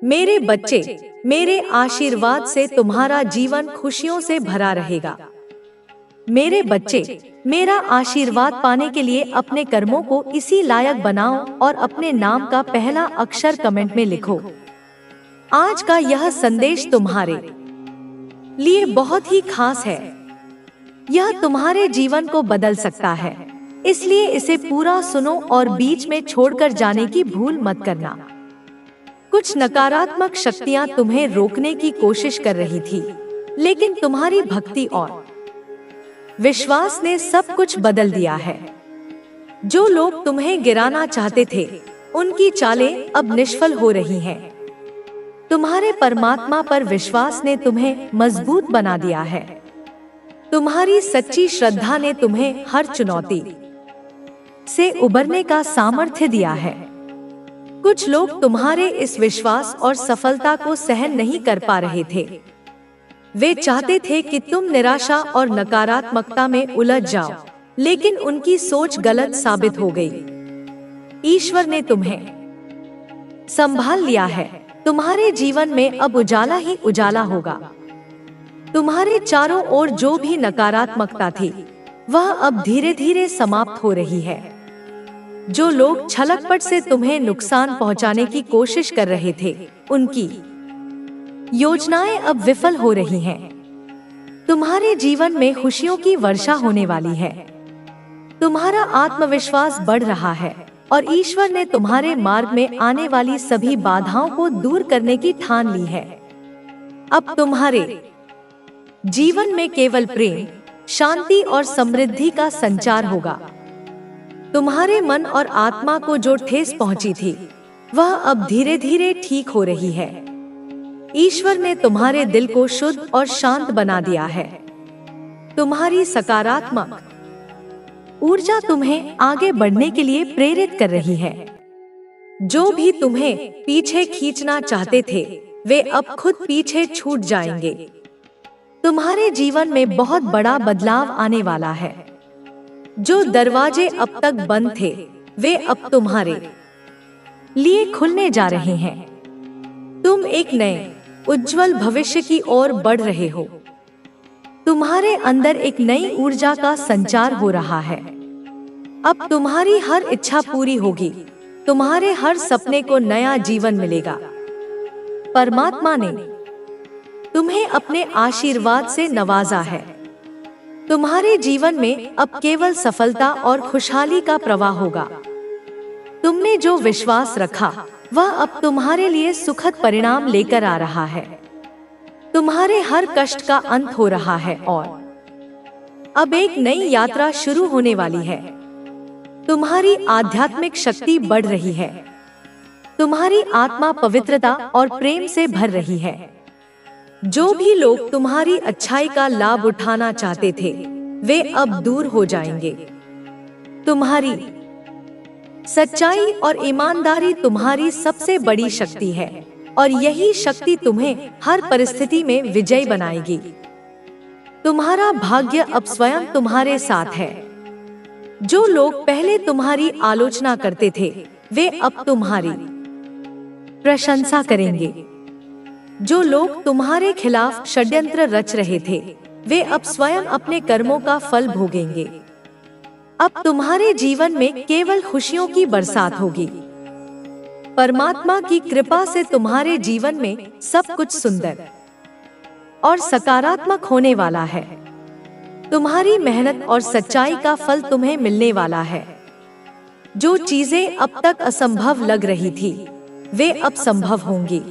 मेरे बच्चे, मेरे आशीर्वाद से तुम्हारा जीवन खुशियों से भरा रहेगा। मेरे बच्चे, मेरा आशीर्वाद पाने के लिए अपने कर्मों को इसी लायक बनाओ और अपने नाम का पहला अक्षर कमेंट में लिखो। आज का यह संदेश तुम्हारे लिए बहुत ही खास है। यह तुम्हारे जीवन को बदल सकता है, इसलिए इसे पूरा सुनो और बीच में छोड़कर जाने की भूल मत करना। कुछ नकारात्मक शक्तियां तुम्हें रोकने की कोशिश कर रही थी, लेकिन तुम्हारी भक्ति और विश्वास ने सब कुछ बदल दिया है। जो लोग तुम्हें गिराना चाहते थे, उनकी चालें अब निष्फल हो रही हैं। तुम्हारे परमात्मा पर विश्वास ने तुम्हें मजबूत बना दिया है। तुम्हारी सच्ची श्रद्धा ने तुम्हें हर चुनौती से उबरने का सामर्थ्य दिया है। कुछ लोग तुम्हारे इस विश्वास और सफलता को सहन नहीं कर पा रहे थे। वे चाहते थे कि तुम निराशा और नकारात्मकता में उलझ जाओ, लेकिन उनकी सोच गलत साबित हो गई। ईश्वर ने तुम्हें संभाल लिया है। तुम्हारे जीवन में अब उजाला ही उजाला होगा। तुम्हारे चारों ओर जो भी नकारात्मकता थी, वह अब धीरे धीरे समाप्त हो रही है। जो लोग छलकपट से तुम्हें नुकसान पहुंचाने की कोशिश कर रहे थे, उनकी योजनाएं अब विफल हो रही हैं। तुम्हारे जीवन में खुशियों की वर्षा होने वाली है। तुम्हारा आत्मविश्वास बढ़ रहा है और ईश्वर ने तुम्हारे मार्ग में आने वाली सभी बाधाओं को दूर करने की ठान ली है। अब तुम्हारे जीवन में केवल प्रेम, शांति और समृद्धि का संचार होगा। तुम्हारे मन और आत्मा को जो ठेस पहुंची थी, वह अब धीरे धीरे ठीक हो रही है। ईश्वर ने तुम्हारे दिल को शुद्ध और शांत बना दिया है। तुम्हारी सकारात्मक ऊर्जा तुम्हें आगे बढ़ने के लिए प्रेरित कर रही है। जो भी तुम्हें पीछे खींचना चाहते थे, वे अब खुद पीछे छूट जाएंगे। तुम्हारे जीवन में बहुत बड़ा बदलाव आने वाला है। जो दरवाजे अब तक बंद थे, वे अब तुम्हारे लिए खुलने जा रहे हैं। तुम एक नए उज्जवल भविष्य की ओर बढ़ रहे हो। तुम्हारे अंदर एक नई ऊर्जा का संचार हो रहा है। अब तुम्हारी हर इच्छा पूरी होगी। तुम्हारे हर सपने को नया जीवन मिलेगा। परमात्मा ने तुम्हें अपने आशीर्वाद से नवाजा है। तुम्हारे जीवन में अब केवल सफलता और खुशहाली का प्रवाह होगा। तुमने जो विश्वास रखा, वह अब तुम्हारे लिए सुखद परिणाम लेकर आ रहा है। तुम्हारे हर कष्ट का अंत हो रहा है और अब एक नई यात्रा शुरू होने वाली है। तुम्हारी आध्यात्मिक शक्ति बढ़ रही है। तुम्हारी आत्मा पवित्रता और प्रेम से भर रही है। जो भी लोग तुम्हारी अच्छाई का लाभ उठाना चाहते थे, वे अब दूर हो जाएंगे। तुम्हारी सच्चाई और ईमानदारी तुम्हारी सबसे बड़ी शक्ति है और यही शक्ति तुम्हें हर परिस्थिति में विजयी बनाएगी। तुम्हारा भाग्य अब स्वयं तुम्हारे साथ है। जो लोग पहले तुम्हारी आलोचना करते थे, वे अब तुम्हारी प्रशंसा करेंगे। जो लोग तुम्हारे खिलाफ षड्यंत्र रच रहे थे, वे अब स्वयं अपने कर्मों का फल भोगेंगे। अब तुम्हारे जीवन में केवल खुशियों की बरसात होगी। परमात्मा की कृपा से तुम्हारे जीवन में सब कुछ सुंदर और सकारात्मक होने वाला है। तुम्हारी मेहनत और सच्चाई का फल तुम्हें मिलने वाला है। जो चीजें अब तक असंभव लग रही थी, वे अब संभव होंगी।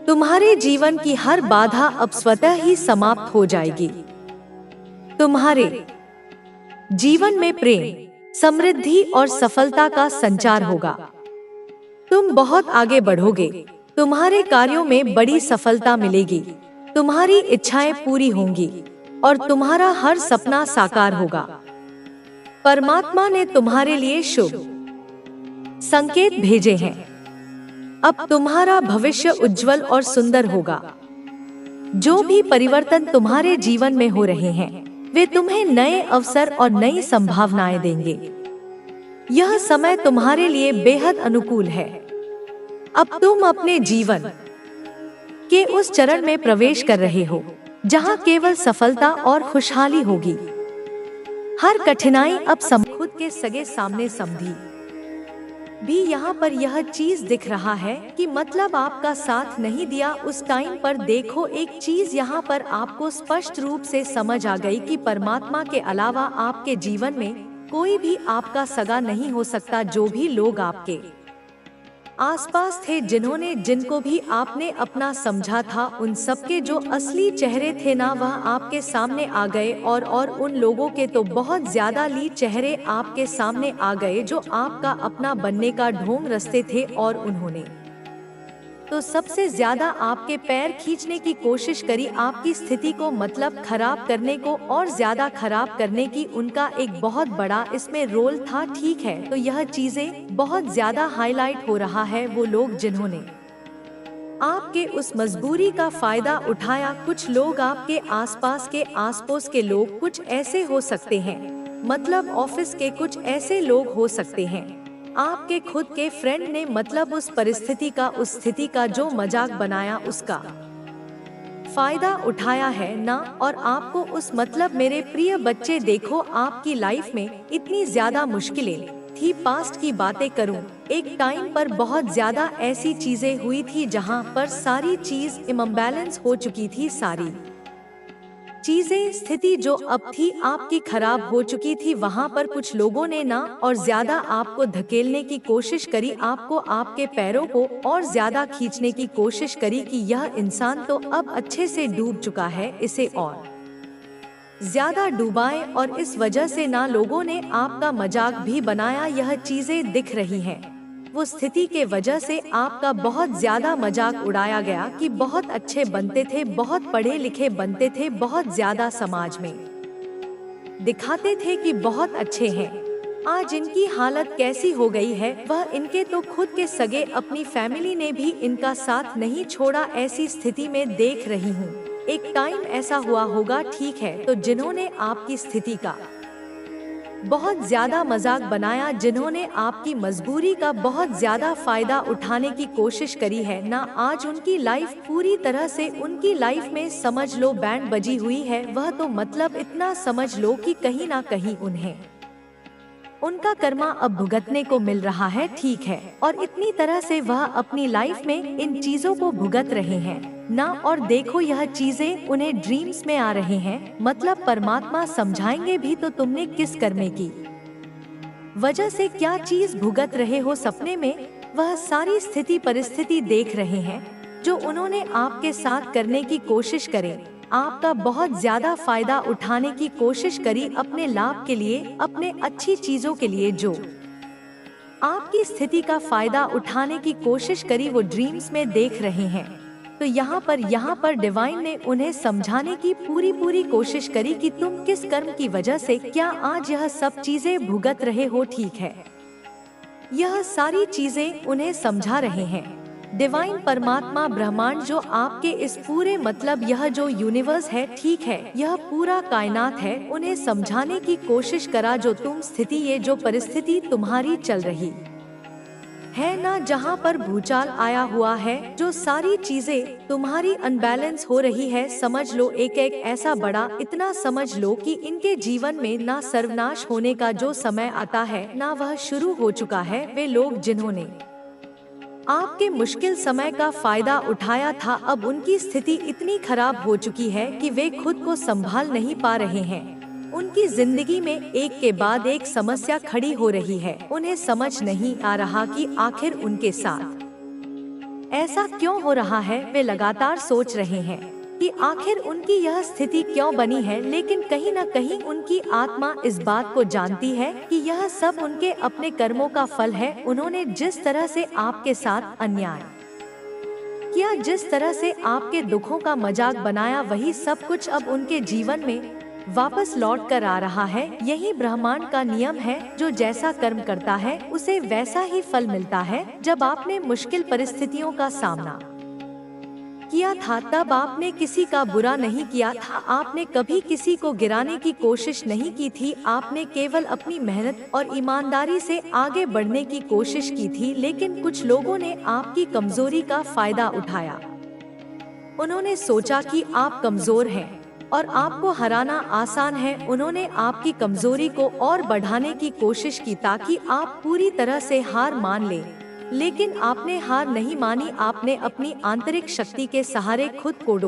तुम्हारे जीवन की हर बाधा अब स्वतः ही समाप्त हो जाएगी। तुम्हारे जीवन में प्रेम, समृद्धि और सफलता का संचार होगा। तुम बहुत आगे बढ़ोगे। तुम्हारे कार्यों में बड़ी सफलता मिलेगी। तुम्हारी इच्छाएं पूरी होंगी और तुम्हारा हर सपना साकार होगा। परमात्मा ने तुम्हारे लिए शुभ संकेत भेजे हैं। अब तुम्हारा भविष्य उज्जवल और सुंदर होगा। जो भी परिवर्तन तुम्हारे जीवन में हो रहे हैं, वे तुम्हें नए अवसर और नई संभावनाएं देंगे। यह समय तुम्हारे लिए बेहद अनुकूल है। अब तुम अपने जीवन के उस चरण में प्रवेश कर रहे हो जहां केवल सफलता और खुशहाली होगी। हर कठिनाई अब खुद के सगे सामने समझी भी यहाँ पर यह चीज दिख रहा है कि मतलब आपका साथ नहीं दिया उस टाइम पर। देखो एक चीज यहाँ पर आपको स्पष्ट रूप से समझ आ गई कि परमात्मा के अलावा आपके जीवन में कोई भी आपका सगा नहीं हो सकता। जो भी लोग आपके आसपास थे, जिनको भी आपने अपना समझा था, उन सबके जो असली चेहरे थे ना, वह आपके सामने आ गए। और उन लोगों के तो बहुत ज्यादा चेहरे आपके सामने आ गए जो आपका अपना बनने का ढोंग रचते थे। और उन्होंने तो सबसे ज्यादा आपके पैर खींचने की कोशिश करी, आपकी स्थिति को मतलब खराब करने को और ज्यादा खराब करने की। उनका एक बहुत बड़ा इसमें रोल था, ठीक है। तो यह चीजें बहुत ज्यादा हाईलाइट हो रहा है। वो लोग जिन्होंने आपके उस मजबूरी का फायदा उठाया, कुछ लोग आपके आसपास के आसपास के लोग कुछ ऐसे हो सकते हैं, मतलब ऑफिस के कुछ ऐसे लोग हो सकते हैं, आपके खुद के फ्रेंड ने मतलब उस परिस्थिति का, उस स्थिति का जो मजाक बनाया, उसका फायदा उठाया है ना। और आपको उस मतलब मेरे प्रिय बच्चे, देखो आपकी लाइफ में इतनी ज्यादा मुश्किलें थी। पास्ट की बातें करूं, एक टाइम पर बहुत ज्यादा ऐसी चीजें हुई थी जहां पर सारी चीज इम्बैलेंस हो चुकी थी, सारी चीजें, स्थिति जो अब थी आपकी खराब हो चुकी थी। वहां पर कुछ लोगों ने ना और ज्यादा आपको धकेलने की कोशिश करी, आपको आपके पैरों को और ज्यादा खींचने की कोशिश करी कि यह इंसान तो अब अच्छे से डूब चुका है, इसे और ज्यादा डुबाएं। और इस वजह से ना लोगों ने आपका मजाक भी बनाया। यह चीजें दिख रही हैं, वो स्थिति के वजह से आपका बहुत ज्यादा मजाक उड़ाया गया कि बहुत अच्छे बनते थे, बहुत पढ़े लिखे बनते थे, बहुत ज्यादा समाज में दिखाते थे कि बहुत अच्छे हैं। आज इनकी हालत कैसी हो गई है, वह इनके तो खुद के सगे, अपनी फैमिली ने भी इनका साथ नहीं छोड़ा। ऐसी स्थिति में देख रही हूँ, एक टाइम ऐसा हुआ होगा, ठीक है। तो जिन्होंने आपकी स्थिति का बहुत ज्यादा मजाक बनाया, जिन्होंने आपकी मजबूरी का बहुत ज्यादा फायदा उठाने की कोशिश करी है ना, आज उनकी लाइफ पूरी तरह से, उनकी लाइफ में समझ लो बैंड बजी हुई है। वह तो मतलब इतना समझ लो कि कहीं ना कहीं उन्हें उनका कर्मा अब भुगतने को मिल रहा है, ठीक है। और इतनी तरह से वह अपनी लाइफ में इन चीजों को भुगत रहे हैं ना। और देखो यह चीजें उन्हें ड्रीम्स में आ रहे हैं, मतलब परमात्मा समझाएंगे भी तो तुमने किस कर्मे की वजह से क्या चीज भुगत रहे हो। सपने में वह सारी स्थिति परिस्थिति देख रहे हैं जो उन्होंने आपके साथ करने की कोशिश करे, आपका बहुत ज्यादा फायदा उठाने की कोशिश करी अपने लाभ के लिए, अपने अच्छी चीजों के लिए, जो आपकी स्थिति का फायदा उठाने की कोशिश करी, वो ड्रीम्स में देख रहे हैं। तो यहाँ पर डिवाइन ने उन्हें समझाने की पूरी कोशिश करी कि तुम किस कर्म की वजह से क्या आज यह सब चीजें भुगत रहे हो, ठीक है। यह सारी चीजें उन्हें समझा रहे हैं डिवाइन परमात्मा ब्रह्मांड, जो आपके इस पूरे मतलब यह जो यूनिवर्स है, ठीक है, यह पूरा कायनात है, उन्हें समझाने की कोशिश करा जो तुम स्थिति, ये जो परिस्थिति तुम्हारी चल रही है ना, जहाँ पर भूचाल आया हुआ है, जो सारी चीजें तुम्हारी अनबैलेंस हो रही है, समझ लो एक ऐसा बड़ा, इतना समझ लो कि इनके जीवन में ना सर्वनाश होने का जो समय आता है ना, वह शुरू हो चुका है। वे लोग जिन्होंने आपके मुश्किल समय का फायदा उठाया था, अब उनकी स्थिति इतनी खराब हो चुकी है कि वे खुद को संभाल नहीं पा रहे हैं। उनकी जिंदगी में एक के बाद एक समस्या खड़ी हो रही है। उन्हें समझ नहीं आ रहा कि आखिर उनके साथ ऐसा क्यों हो रहा है। वे लगातार सोच रहे हैं कि आखिर उनकी यह स्थिति क्यों बनी है, लेकिन कहीं न कहीं उनकी आत्मा इस बात को जानती है कि यह सब उनके अपने कर्मों का फल है। उन्होंने जिस तरह से आपके साथ अन्याय किया, जिस तरह से आपके दुखों का मजाक बनाया, वही सब कुछ अब उनके जीवन में वापस लौट कर आ रहा है। यही ब्रह्मांड का नियम है, जो जैसा कर्म करता है उसे वैसा ही फल मिलता है। जब आपने मुश्किल परिस्थितियों का सामना किया था तब आपने किसी का बुरा नहीं किया था, आपने कभी किसी को गिराने की कोशिश नहीं की थी, आपने केवल अपनी मेहनत और ईमानदारी से आगे बढ़ने की कोशिश की थी। लेकिन कुछ लोगों ने आपकी कमजोरी का फायदा उठाया। उन्होंने सोचा कि आप कमजोर हैं और आपको हराना आसान है। उन्होंने आपकी कमजोरी को और बढ़ाने की कोशिश की ताकि आप पूरी तरह से हार मान लें। लेकिन आपने हार नहीं मानी, आपने अपनी आंतरिक शक्ति के सहारे खुद को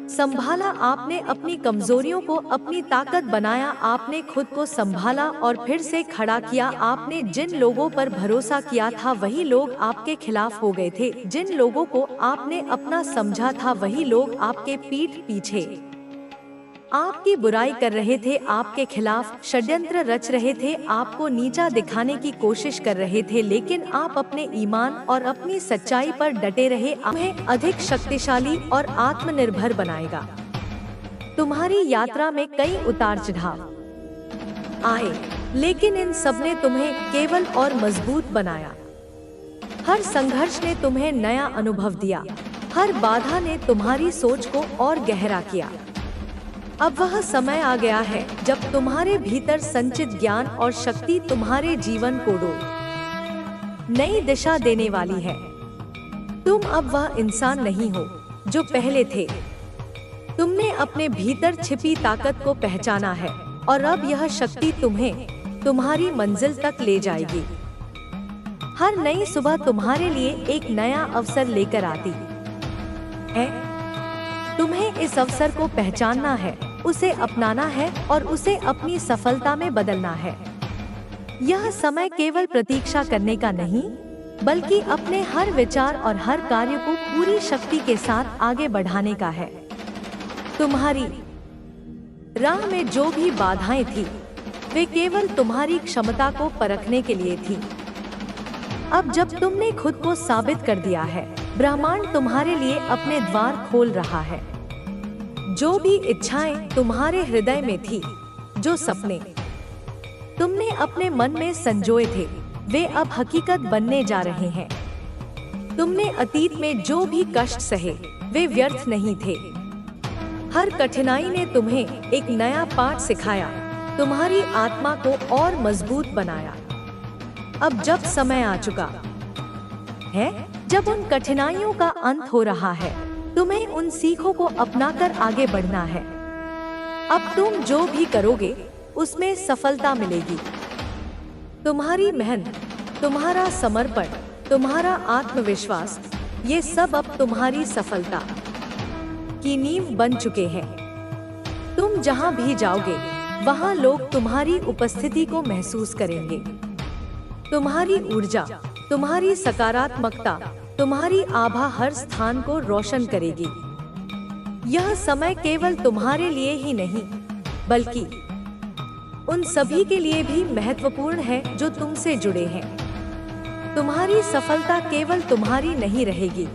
संभाला। आपने अपनी कमजोरियों को अपनी ताकत बनाया, आपने खुद को संभाला और फिर से खड़ा किया। आपने जिन लोगों पर भरोसा किया था वही लोग आपके खिलाफ हो गए थे, जिन लोगों को आपने अपना समझा था वही लोग आपके पीठ पीछे आपकी बुराई कर रहे थे, आपके खिलाफ षड्यंत्र रच रहे थे, आपको नीचा दिखाने की कोशिश कर रहे थे। लेकिन आप अपने ईमान और अपनी सच्चाई पर डटे रहे। तुम्हें अधिक शक्तिशाली और आत्मनिर्भर बनाएगा। तुम्हारी यात्रा में कई उतार चढ़ाव आए, लेकिन इन सब ने तुम्हें केवल और मजबूत बनाया। हर संघर्ष ने तुम्हें नया अनुभव दिया, हर बाधा ने तुम्हारी सोच को और गहरा किया। अब वह समय आ गया है जब तुम्हारे भीतर संचित ज्ञान और शक्ति तुम्हारे जीवन को नई दिशा देने वाली है। तुम अब वह इंसान नहीं हो जो पहले थे। तुमने अपने भीतर छिपी ताकत को पहचाना है और अब यह शक्ति तुम्हें तुम्हारी मंजिल तक ले जाएगी। हर नई सुबह तुम्हारे लिए एक नया अवसर लेकर आती है। तुम्हें इस अवसर को पहचानना है, उसे अपनाना है और उसे अपनी सफलता में बदलना है। यह समय केवल प्रतीक्षा करने का नहीं, बल्कि अपने हर विचार और हर कार्य को पूरी शक्ति के साथ आगे बढ़ाने का है। तुम्हारी राह में जो भी बाधाएं थी, वे केवल तुम्हारी क्षमता को परखने के लिए थी। अब जब तुमने खुद को साबित कर दिया है, ब्रह्मांड तुम्हारे लिए अपने द्वार खोल रहा है। जो भी इच्छाएं तुम्हारे हृदय में थी, जो सपने तुमने अपने मन में संजोए थे, वे अब हकीकत बनने जा रहे हैं। तुमने अतीत में जो भी कष्ट सहे, वे व्यर्थ नहीं थे। हर कठिनाई ने तुम्हें एक नया पाठ सिखाया, तुम्हारी आत्मा को और मजबूत बनाया। अब जब समय आ चुका है, जब उन कठिनाइयों का अंत हो रहा है, तुम्हें उन सीखों को अपनाकर आगे बढ़ना है। अब तुम जो भी करोगे, उसमें सफलता मिलेगी। तुम्हारी मेहनत, तुम्हारा समर्पण, तुम्हारा आत्मविश्वास, ये सब अब तुम्हारी सफलता की नींव बन चुके हैं। तुम जहां भी जाओगे, वहां लोग तुम्हारी उपस्थिति को महसूस करेंगे। तुम्हारी ऊर्जा, तुम्हारी सकारात्मकता, तुम्हारी आभा हर स्थान को रोशन करेगी। यह समय केवल तुम्हारे लिए ही नहीं, बल्कि उन सभी के लिए भी महत्वपूर्ण है जो तुमसे जुड़े हैं। तुम्हारी सफलता केवल तुम्हारी नहीं रहेगी,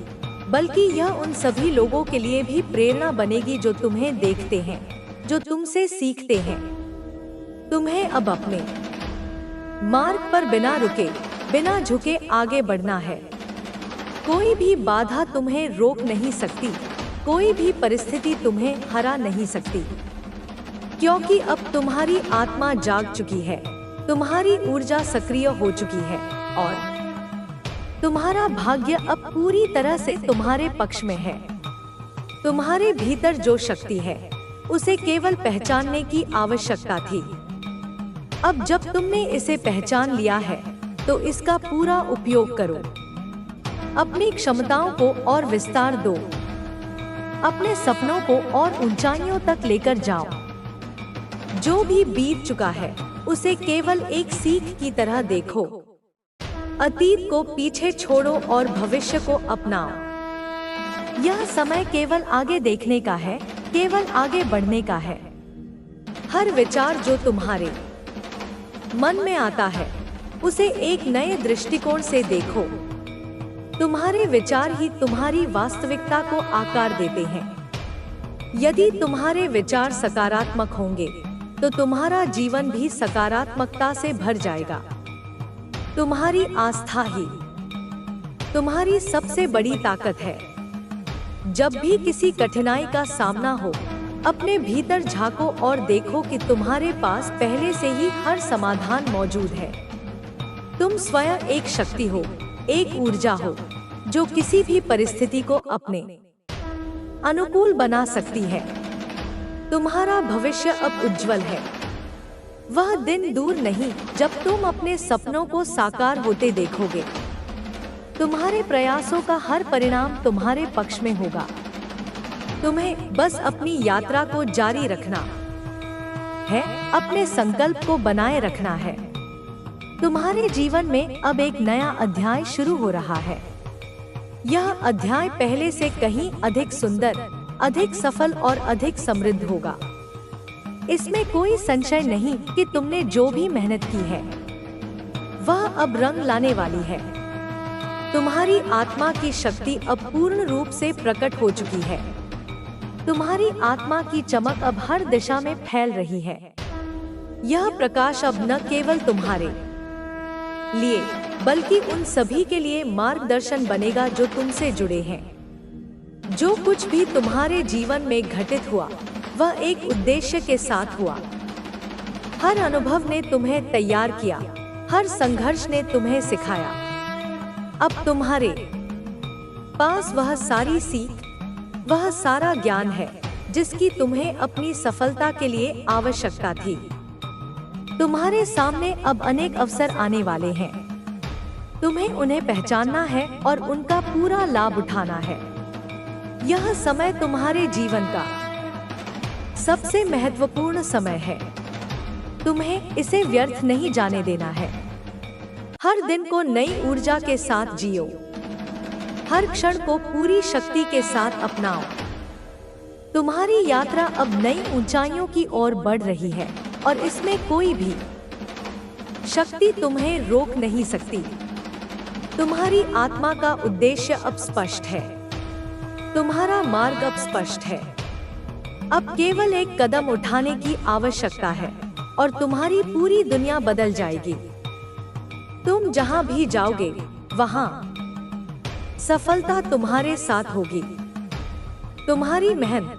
बल्कि यह उन सभी लोगों के लिए भी प्रेरणा बनेगी जो तुम्हें देखते हैं, जो तुमसे सीखते हैं। तुम्हें अब अपने मार्ग पर बिना रुके, बिना झुके आगे बढ़ना है। कोई भी बाधा तुम्हें रोक नहीं सकती, कोई भी परिस्थिति तुम्हें हरा नहीं सकती, क्योंकि अब तुम्हारी आत्मा जाग चुकी है, तुम्हारी ऊर्जा सक्रिय हो चुकी है और तुम्हारा भाग्य अब पूरी तरह से तुम्हारे पक्ष में है। तुम्हारे भीतर जो शक्ति है, उसे केवल पहचानने की आवश्यकता थी। अब जब तुमने इसे पहचान लिया है, तो इसका पूरा उपयोग करो। अपनी क्षमताओं को और विस्तार दो, अपने सपनों को और ऊंचाइयों तक लेकर जाओ। जो भी बीत चुका है, उसे केवल एक सीख की तरह देखो। अतीत को पीछे छोड़ो और भविष्य को अपनाओ। यह समय केवल आगे देखने का है, केवल आगे बढ़ने का है। हर विचार जो तुम्हारे मन में आता है, उसे एक नए दृष्टिकोण से देखो। तुम्हारे विचार ही तुम्हारी वास्तविकता को आकार देते हैं। यदि तुम्हारे विचार सकारात्मक होंगे, तो तुम्हारा जीवन भी सकारात्मकता से भर जाएगा। तुम्हारी आस्था ही तुम्हारी सबसे बड़ी ताकत है। जब भी किसी कठिनाई का सामना हो, अपने भीतर झांको और देखो कि तुम्हारे पास पहले से ही हर समाधान मौजूद है। तुम स्वयं एक शक्ति हो, एक ऊर्जा हो, जो किसी भी परिस्थिति को अपने अनुकूल बना सकती है। तुम्हारा भविष्य अब उज्जवल है। वह दिन दूर नहीं जब तुम अपने सपनों को साकार होते देखोगे। तुम्हारे प्रयासों का हर परिणाम तुम्हारे पक्ष में होगा। तुम्हें बस अपनी यात्रा को जारी रखना है, अपने संकल्प को बनाए रखना है। तुम्हारे जीवन में अब एक नया अध्याय शुरू हो रहा है। यह अध्याय पहले से कहीं अधिक सुंदर, अधिक सफल और अधिक समृद्ध होगा। इसमें कोई संशय नहीं कि तुमने जो भी मेहनत की है वह अब रंग लाने वाली है। तुम्हारी आत्मा की शक्ति अब पूर्ण रूप से प्रकट हो चुकी है। तुम्हारी आत्मा की चमक अब हर दिशा में फैल रही है। यह प्रकाश अब न केवल तुम्हारे लिए बल्कि उन सभी के लिए मार्गदर्शन बनेगा जो तुमसे जुड़े हैं। जो कुछ भी तुम्हारे जीवन में घटित हुआ वह एक उद्देश्य के साथ हुआ। हर अनुभव ने तुम्हें तैयार किया, हर संघर्ष ने तुम्हें सिखाया। अब तुम्हारे पास वह सारी सीख, वह सारा ज्ञान है जिसकी तुम्हें अपनी सफलता के लिए आवश्यकता थी। तुम्हारे सामने अब अनेक अवसर आने वाले हैं। तुम्हें उन्हें पहचानना है और उनका पूरा लाभ उठाना है। यह समय तुम्हारे जीवन का सबसे महत्वपूर्ण समय है। तुम्हें इसे व्यर्थ नहीं जाने देना है। हर दिन को नई ऊर्जा के साथ जियो। हर क्षण को पूरी शक्ति के साथ अपनाओ। तुम्हारी यात्रा अब नई ऊंचाइयों की ओर बढ़ रही है और इसमें कोई भी शक्ति तुम्हें रोक नहीं सकती। तुम्हारी आत्मा का उद्देश्य अब स्पष्ट है। तुम्हारा मार्ग अब स्पष्ट है। अब केवल एक कदम उठाने की आवश्यकता है और तुम्हारी पूरी दुनिया बदल जाएगी। तुम जहां भी जाओगे वहां सफलता तुम्हारे साथ होगी। तुम्हारी मेहनत,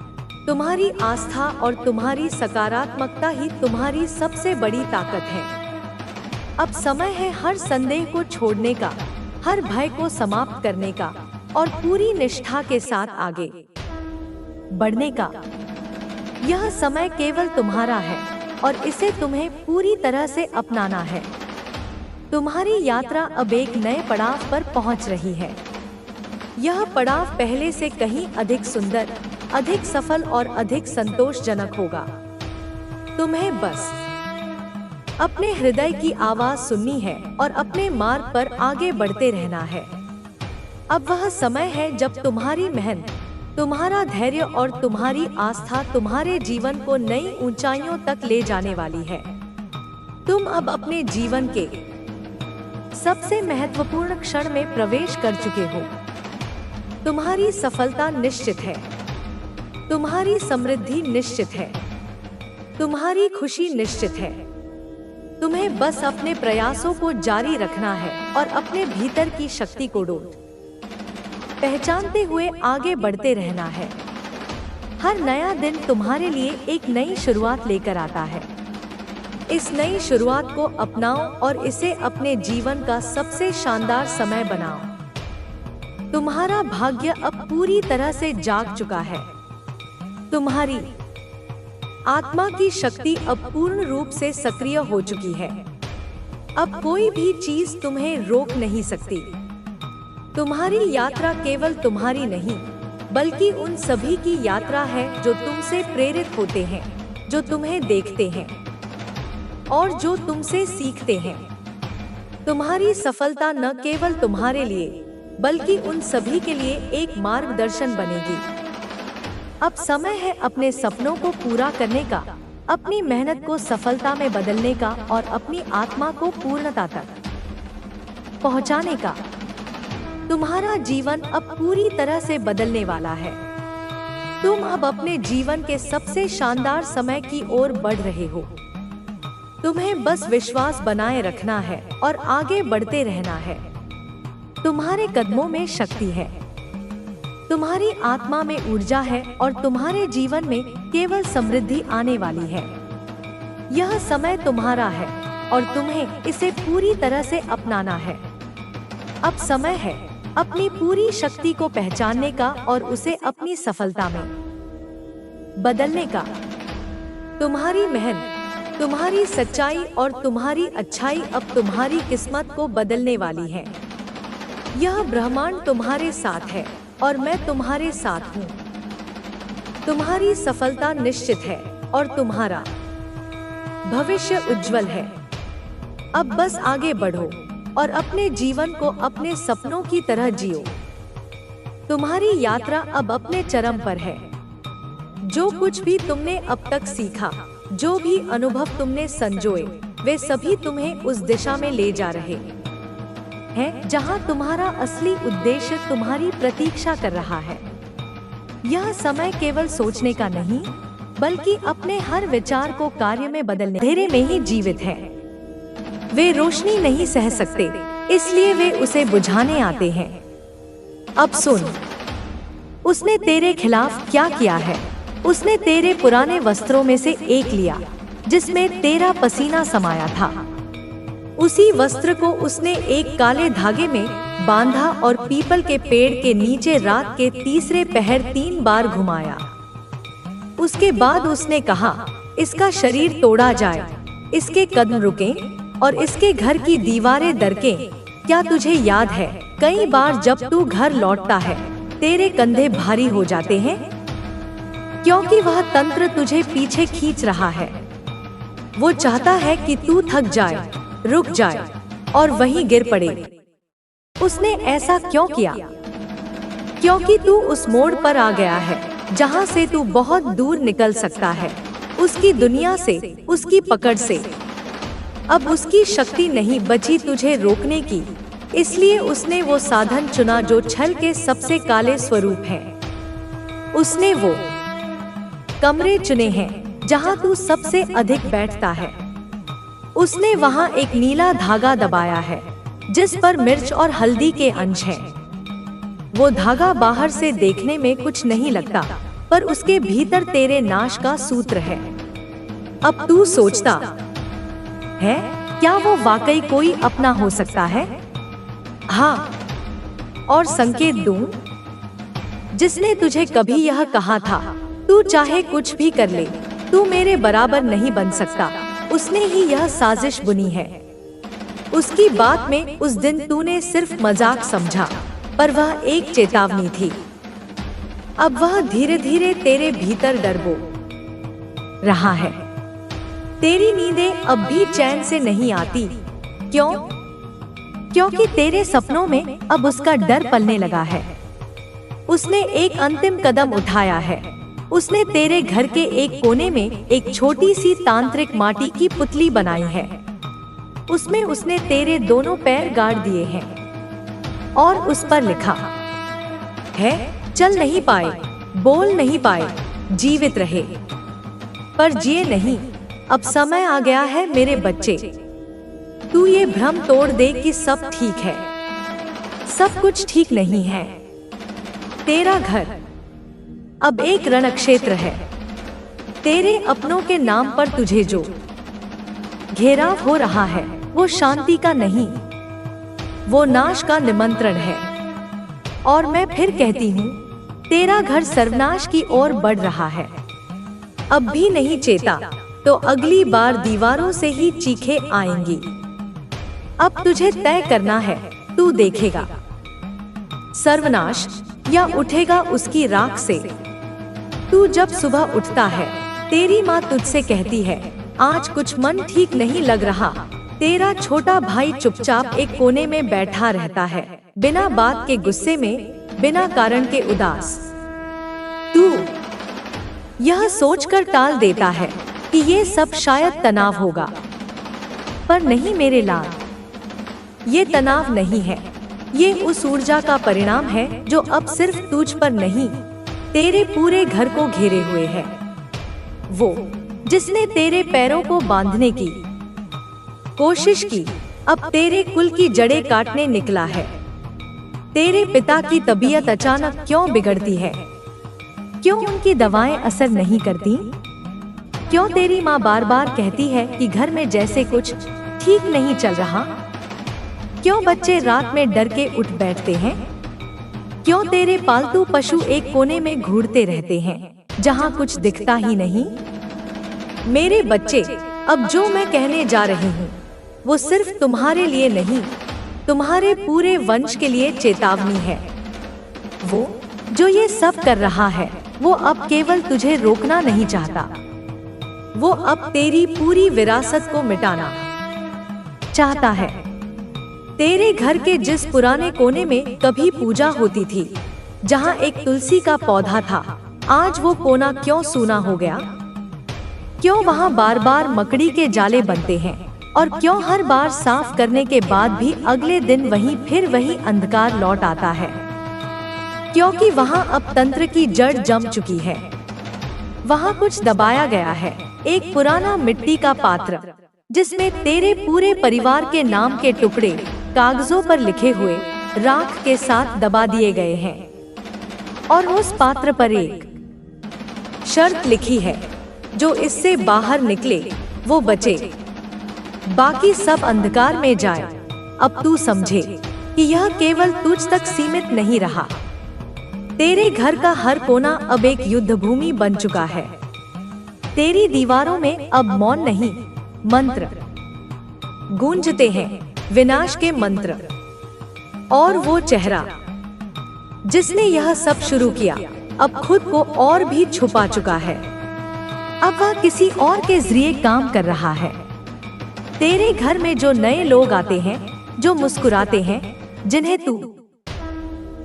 तुम्हारी आस्था और तुम्हारी सकारात्मकता ही तुम्हारी सबसे बड़ी ताकत है। अब समय है हर संदेह को छोड़ने का, हर भय को समाप्त करने का और पूरी निष्ठा के साथ आगे बढ़ने का। यह समय केवल तुम्हारा है और इसे तुम्हें पूरी तरह से अपनाना है। तुम्हारी यात्रा अब एक नए पड़ाव पर पहुंच रही है। यह पड़ाव पहले से कहीं अधिक सुंदर, अधिक सफल और अधिक संतोषजनक होगा। तुम्हें बस अपने हृदय की आवाज सुननी है और अपने मार्ग पर आगे बढ़ते रहना है। अब वह समय है जब तुम्हारी मेहनत, तुम्हारा धैर्य और तुम्हारी आस्था तुम्हारे जीवन को नई ऊंचाइयों तक ले जाने वाली है। तुम अब अपने जीवन के सबसे महत्वपूर्ण क्षण में प्रवेश कर चुके हो। तुम्हारी सफलता निश्चित है। तुम्हारी समृद्धि निश्चित है। तुम्हारी खुशी निश्चित है। तुम्हें बस अपने प्रयासों को जारी रखना है और अपने भीतर की शक्ति को पहचानते हुए आगे बढ़ते रहना है। हर नया दिन तुम्हारे लिए एक नई शुरुआत लेकर आता है। इस नई शुरुआत को अपनाओ और इसे अपने जीवन का सबसे शानदार समय बनाओ। तुम्हारा भाग्य अब पूरी तरह से जाग चुका है। तुम्हारी आत्मा की शक्ति अब पूर्ण रूप से सक्रिय हो चुकी है। अब कोई भी चीज तुम्हें रोक नहीं सकती। तुम्हारी यात्रा केवल तुम्हारी नहीं, बल्कि उन सभी की यात्रा है जो तुमसे प्रेरित होते हैं, जो तुम्हें देखते हैं और जो तुमसे सीखते हैं। तुम्हारी सफलता न केवल तुम्हारे लिए, बल्कि उन सभी के लिए एक मार्गदर्शन बनेगी। अब समय है अपने सपनों को पूरा करने का, अपनी मेहनत को सफलता में बदलने का और अपनी आत्मा को पूर्णता तक पहुंचाने का। तुम्हारा जीवन अब पूरी तरह से बदलने वाला है। तुम अब अपने जीवन के सबसे शानदार समय की ओर बढ़ रहे हो। तुम्हें बस विश्वास बनाए रखना है और आगे बढ़ते रहना है। तुम्हारे कदमों में शक्ति है। तुम्हारी आत्मा में ऊर्जा है और तुम्हारे जीवन में केवल समृद्धि आने वाली है। यह समय तुम्हारा है और तुम्हें इसे पूरी तरह से अपनाना है। अब समय है अपनी पूरी शक्ति को पहचानने का और उसे अपनी सफलता में बदलने का। तुम्हारी मेहनत, तुम्हारी सच्चाई और तुम्हारी अच्छाई अब तुम्हारी किस्मत को बदलने वाली है। यह ब्रह्मांड तुम्हारे साथ है और मैं तुम्हारे साथ हूँ। तुम्हारी सफलता निश्चित है और तुम्हारा भविष्य उज्जवल है। अब बस आगे बढ़ो और अपने जीवन को अपने सपनों की तरह जियो। तुम्हारी यात्रा अब अपने चरम पर है। जो कुछ भी तुमने अब तक सीखा, जो भी अनुभव तुमने संजोए, वे सभी तुम्हें उस दिशा में ले जा रहे हैं जहां तुम्हारा असली उद्देश्य तुम्हारी प्रतीक्षा कर रहा है। यह समय केवल सोचने का नहीं, बल्कि अपने हर विचार को कार्य में बदलने अंधेरे में ही जीवित है। वे रोशनी नहीं सह सकते, इसलिए वे उसे बुझाने आते हैं। अब सुन, उसने तेरे खिलाफ क्या किया है। उसने तेरे पुराने वस्त्रों में से एक लिया जिसमें तेरा पसीना समाया था। उसी वस्त्र को उसने एक काले धागे में बांधा और पीपल के पेड़ के नीचे रात के तीसरे पहर 3 बार घुमाया। उसके बाद उसने कहा, इसका शरीर तोड़ा जाए, इसके कदम रुकें और इसके घर की दीवारें दरकें। क्या तुझे याद है, कई बार जब तू घर लौटता है तेरे कंधे भारी हो जाते हैं, क्योंकि वह तंत्र तुझे पीछे खींच रहा है। वो चाहता है कि तू थक जाए, रुक जाए और वहीं गिर पड़े। उसने ऐसा क्यों किया? क्योंकि तू उस मोड़ पर आ गया है जहां से तू बहुत दूर निकल सकता है, उसकी दुनिया से, उसकी पकड़ से। अब उसकी शक्ति नहीं बची तुझे रोकने की, इसलिए उसने वो साधन चुना जो छल के सबसे काले स्वरूप है। उसने वो कमरे चुने हैं जहां तू सबसे अधिक बैठता है। उसने वहां एक नीला धागा दबाया है जिस पर मिर्च और हल्दी के अंश हैं। वो धागा बाहर से देखने में कुछ नहीं लगता, पर उसके भीतर तेरे नाश का सूत्र है। अब तू सोचता है, क्या वो वाकई कोई अपना हो सकता है? हाँ, और संकेत दूं, जिसने तुझे कभी यह कहा था, तू चाहे कुछ भी कर ले, तू मेरे बराबर नहीं बन सकता, उसने ही यह साजिश बुनी है। उसकी बात में उस दिन तूने सिर्फ मजाक समझा, पर वह एक चेतावनी थी। अब वह धीरे धीरे तेरे भीतर डरबो रहा है। तेरी नींदें अब भी चैन से नहीं आती। क्यों? क्योंकि तेरे सपनों में अब उसका डर पलने लगा है। उसने एक अंतिम कदम उठाया है। उसने तेरे घर के एक कोने में एक छोटी सी तांत्रिक माटी की पुतली बनाई है। उसमें उसने तेरे दोनों पैर गाड़ दिए हैं और उस पर लिखा है, चल नहीं पाए, बोल नहीं पाए, जीवित रहे, पर जिए नहीं। अब समय आ गया है मेरे बच्चे, तू ये भ्रम तोड़ दे कि सब ठीक है। सब कुछ ठीक नहीं है। तेरा घर अब एक रणक्षेत्र है। तेरे अपनों के नाम पर तुझे जो घेराव हो रहा है, वो शांति का नहीं, वो नाश का निमंत्रण है। और मैं फिर कहती हूँ, तेरा घर सर्वनाश की ओर बढ़ रहा है। अब भी नहीं चेता तो अगली बार दीवारों से ही चीखें आएंगी। अब तुझे तय करना है, तू देखेगा सर्वनाश या उठेगा उसकी राख से। तू जब सुबह उठता है, तेरी माँ तुझसे कहती है, आज कुछ मन ठीक नहीं लग रहा। तेरा छोटा भाई चुपचाप एक कोने में बैठा रहता है, बिना बात के गुस्से में, बिना कारण के उदास। तू यह सोचकर टाल देता है कि ये सब शायद तनाव होगा, पर नहीं मेरे लाल, ये तनाव नहीं है। ये उस ऊर्जा का परिणाम है जो अब सिर्फ तुझ पर नहीं, तेरे पूरे घर को घेरे हुए है। वो जिसने तेरे पैरों को बांधने की कोशिश की, अब तेरे कुल की जड़ें काटने निकला है। तेरे पिता की तबीयत अचानक क्यों बिगड़ती है? क्यों उनकी दवाएं असर नहीं करती? क्यों तेरी माँ बार बार कहती है कि घर में जैसे कुछ ठीक नहीं चल रहा? क्यों बच्चे रात में डर के उठ बैठते हैं? क्यों तेरे पालतू पशु एक कोने में घूरते रहते हैं जहाँ कुछ दिखता ही नहीं? मेरे बच्चे, अब जो मैं कहने जा रही हूँ वो सिर्फ तुम्हारे लिए नहीं, तुम्हारे पूरे वंश के लिए चेतावनी है। वो जो ये सब कर रहा है वो अब केवल तुझे रोकना नहीं चाहता, वो अब तेरी पूरी विरासत को मिटाना चाहता है। तेरे घर के जिस पुराने कोने में कभी पूजा होती थी, जहाँ एक तुलसी का पौधा था, आज वो कोना क्यों सूना हो गया? क्यों वहाँ बार बार मकड़ी के जाले बनते हैं और क्यों हर बार साफ करने के बाद भी अगले दिन वही अंधकार लौट आता है? क्योंकि वहाँ अब तंत्र की जड़ जम चुकी है। वहाँ कुछ दबाया गया है, एक पुराना मिट्टी का पात्र जिसमें तेरे पूरे परिवार के नाम के टुकड़े कागजों पर लिखे हुए राख के साथ दबा दिए गए हैं। और उस पात्र पर एक शर्त लिखी है, जो इससे बाहर निकले वो बचे, बाकी सब अंधकार में जाए। अब तू समझे कि यह केवल तुझ तक सीमित नहीं रहा। तेरे घर का हर कोना अब एक युद्ध भूमि बन चुका है। तेरी दीवारों में अब मौन नहीं, मंत्र गूंजते हैं, विनाश के मंत्र। और वो चेहरा जिसने यह सब शुरू किया, अब खुद को और भी छुपा चुका है। अब वह किसी और के जरिए काम कर रहा है। तेरे घर में जो नए लोग आते हैं, जो मुस्कुराते हैं, जिन्हें तू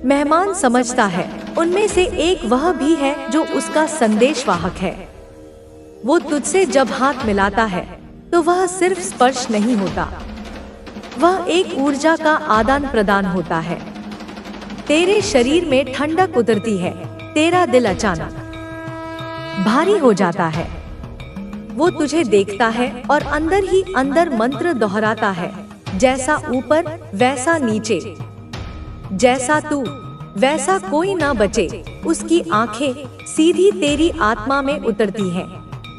मेहमान समझता है, उनमें से एक वह भी है जो उसका संदेशवाहक है। वो तुझसे जब हाथ मिलाता है तो वह सिर्फ स्पर्श नहीं होता, वह एक ऊर्जा का आदान प्रदान होता है। तेरे शरीर में ठंडक उतरती है, तेरा दिल अचानक भारी हो जाता है। वो तुझे देखता है और अंदर ही अंदर मंत्र दोहराता है, जैसा ऊपर वैसा नीचे, जैसा तू वैसा कोई ना बचे। उसकी आंखें सीधी तेरी आत्मा में उतरती हैं,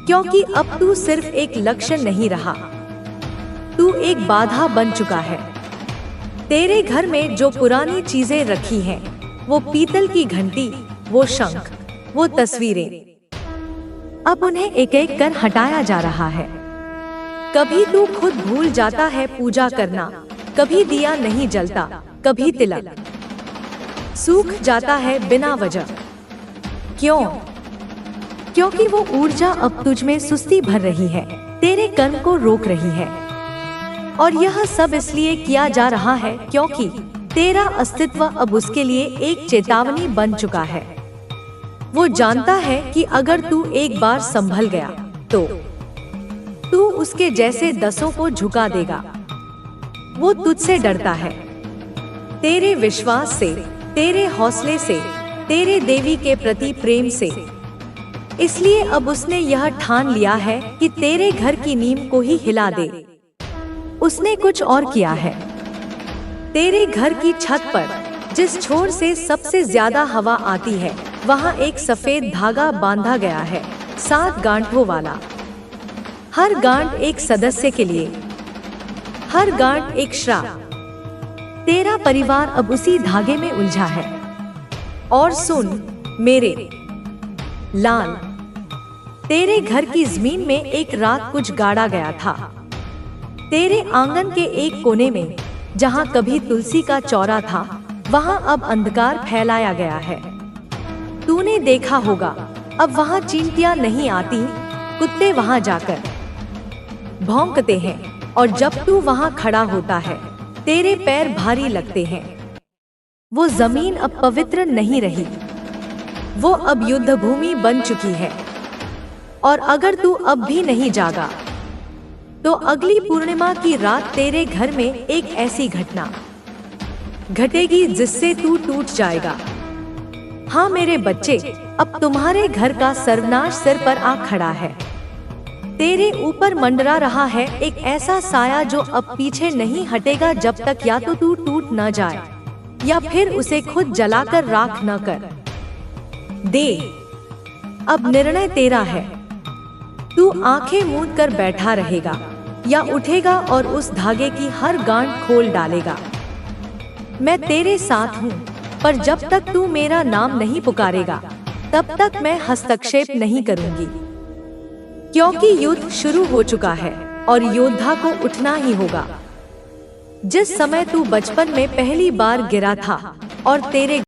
क्योंकि अब तू सिर्फ एक लक्ष्य नहीं रहा, तू एक बाधा बन चुका है। तेरे घर में जो पुरानी चीजें रखी हैं, वो पीतल की घंटी, वो शंख, वो तस्वीरें, अब उन्हें एक एक कर हटाया जा रहा है। कभी तू खुद भूल जाता है पूजा करना, कभी दिया नहीं जलता, कभी तिलक सूख जाता है बिना वजह। क्यों? क्योंकि वो ऊर्जा अब तुझ में सुस्ती भर रही है, तेरे कर्म को रोक रही है। और यह सब इसलिए किया जा रहा है क्योंकि तेरा अस्तित्व अब उसके लिए एक चेतावनी बन चुका है। वो जानता है कि अगर तू एक बार संभल गया तो तू उसके जैसे दसों को झुका देगा। वो तुझसे डरता है, तेरे विश्वास से, तेरे हौसले से, तेरे देवी के प्रति प्रेम से। इसलिए अब उसने यह ठान लिया है कि तेरे घर की नींव को ही हिला दे। उसने कुछ और किया है। तेरे घर की छत पर जिस छोर से सबसे ज्यादा हवा आती है, वहाँ एक सफेद धागा बांधा गया है, 7 गांठों वाला। हर गांठ एक सदस्य के लिए, हर गांठ एक श्राप। तेरा परिवार अब उसी धागे में उलझा है। और सुन मेरे लाल, तेरे घर की जमीन में एक रात कुछ गाड़ा गया था। तेरे आंगन के एक कोने में, जहाँ कभी तुलसी का चौरा था, वहाँ अब अंधकार फैलाया गया है। तूने देखा होगा, अब वहाँ चींटियां नहीं आती, कुत्ते वहाँ जाकर भौंकते हैं, और जब तू वहाँ खड़ा होता है, तेरे पैर भारी लगते हैं। वो जमीन अब पवित्र नहीं रही, वो अब युद्ध भूमि बन चुकी है। और अगर तू अब भी नहीं जागा, तो अगली पूर्णिमा की रात तेरे घर में एक ऐसी घटना घटेगी जिससे तू टूट जाएगा। हाँ मेरे बच्चे, अब तुम्हारे घर का सर्वनाश सिर पर आ खड़ा है। तेरे ऊपर मंडरा रहा है एक ऐसा साया जो अब पीछे नहीं हटेगा जब तक या तो तू टूट न जाए या फिर उसे खुद जलाकर राख न कर दे। अब निर्णय तेरा है। तू आंखें मूंद कर बैठा रहेगा या उठेगा और उस धागे की हर गांठ खोल डालेगा। मैं तेरे साथ हूँ, पर जब तक तू मेरा नाम नहीं पुकारेगा तब तक मैं हस्तक्षेप नहीं करूंगी, क्योंकि युद्ध शुरू हो चुका है और योद्धा को उठना ही होगा। जिस समय तू बचपन में पहली बार गिरा था और तेरे